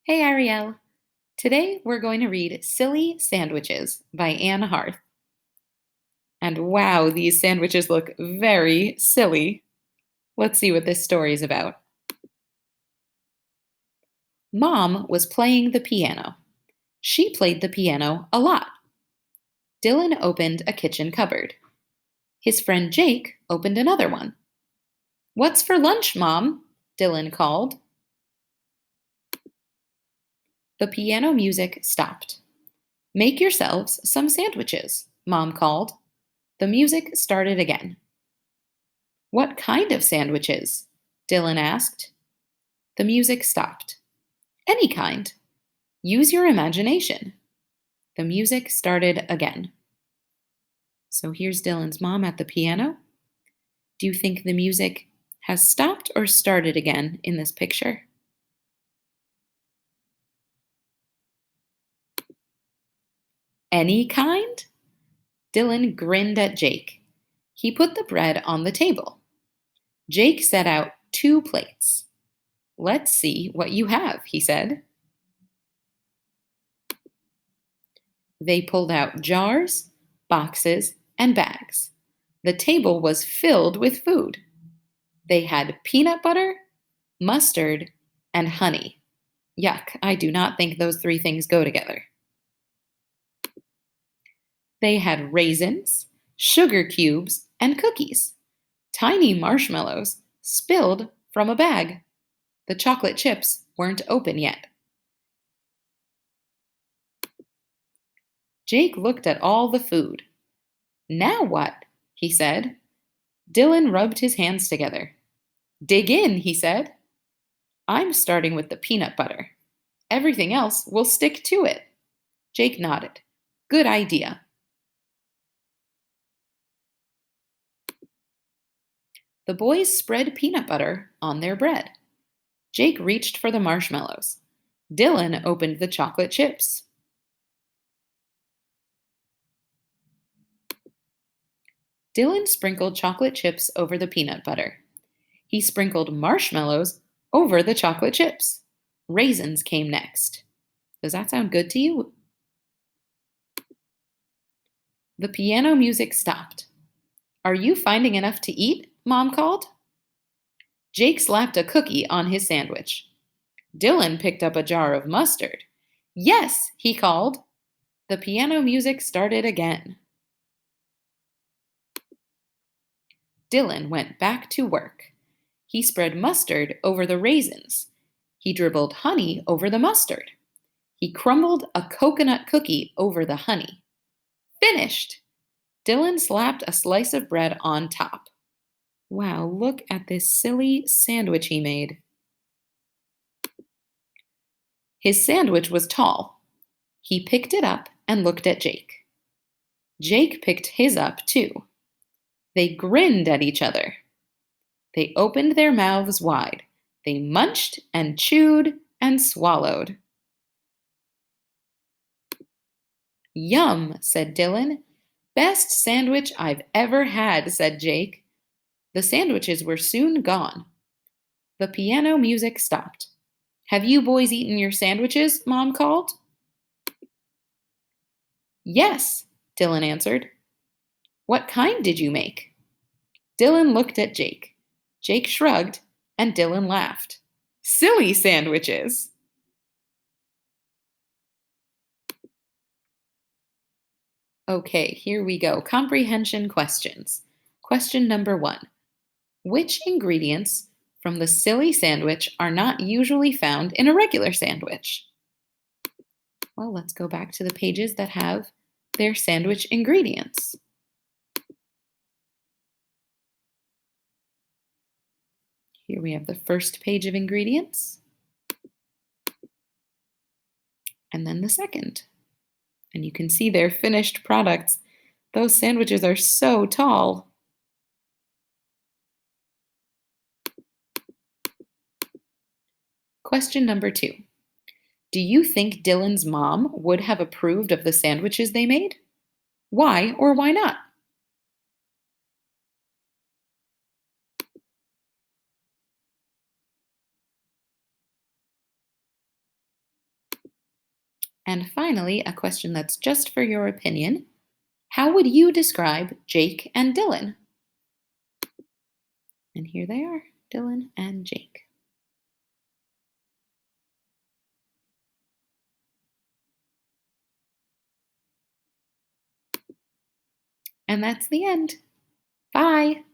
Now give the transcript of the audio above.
Hey Arielle, today we're going to read Silly Sandwiches by Anne Harth. And wow, these sandwiches look very silly. Let's see what this story is about. Mom was playing the piano. She played the piano a lot. Dylan opened a kitchen cupboard. His friend Jake opened another one. What's for lunch, Mom? Dylan called. The piano music stopped. Make yourselves some sandwiches, Mom called. The music started again. What kind of sandwiches? Dylan asked. The music stopped. Any kind. Use your imagination. The music started again. So here's Dylan's mom at the piano. Do you think the music has stopped or started again in this picture? Any kind? Dylan grinned at Jake. He put the bread on the table. Jake set out 2 plates. Let's see what you have, he said. They pulled out jars, boxes, and bags. The table was filled with food. They had peanut butter, mustard, and honey. Yuck, I do not think those 3 things go together. They had raisins, sugar cubes, and cookies. Tiny marshmallows spilled from a bag. The chocolate chips weren't open yet. Jake looked at all the food. Now what? He said. Dylan rubbed his hands together. Dig in, he said. I'm starting with the peanut butter. Everything else will stick to it. Jake nodded. Good idea. The boys spread peanut butter on their bread. Jake reached for the marshmallows. Dylan opened the chocolate chips. Dylan sprinkled chocolate chips over the peanut butter. He sprinkled marshmallows over the chocolate chips. Raisins came next. Does that sound good to you? The piano music stopped. Are you finding enough to eat? Mom called. Jake slapped a cookie on his sandwich. Dylan picked up a jar of mustard. Yes, he called. The piano music started again. Dylan went back to work. He spread mustard over the raisins. He dribbled honey over the mustard. He crumbled a coconut cookie over the honey. Finished! Dylan slapped a slice of bread on top. Wow, look at this silly sandwich he made. His sandwich was tall. He picked it up and looked at Jake. Jake picked his up too. They grinned at each other. They opened their mouths wide. They munched and chewed and swallowed. Yum, said Dylan. Best sandwich I've ever had, said Jake. The sandwiches were soon gone. The piano music stopped. Have you boys eaten your sandwiches? Mom called. Yes, Dylan answered. What kind did you make? Dylan looked at Jake. Jake shrugged, and Dylan laughed. Silly sandwiches! Okay, here we go. Comprehension questions. Question number 1. Which ingredients from the silly sandwich are not usually found in a regular sandwich? Well, let's go back to the pages that have their sandwich ingredients. Here we have the first page of ingredients, and then the second. And you can see their finished products. Those sandwiches are so tall. Question number 2. Do you think Dylan's mom would have approved of the sandwiches they made? Why or why not? And finally, a question that's just for your opinion. How would you describe Jake and Dylan? And here they are, Dylan and Jake. And that's the end. Bye.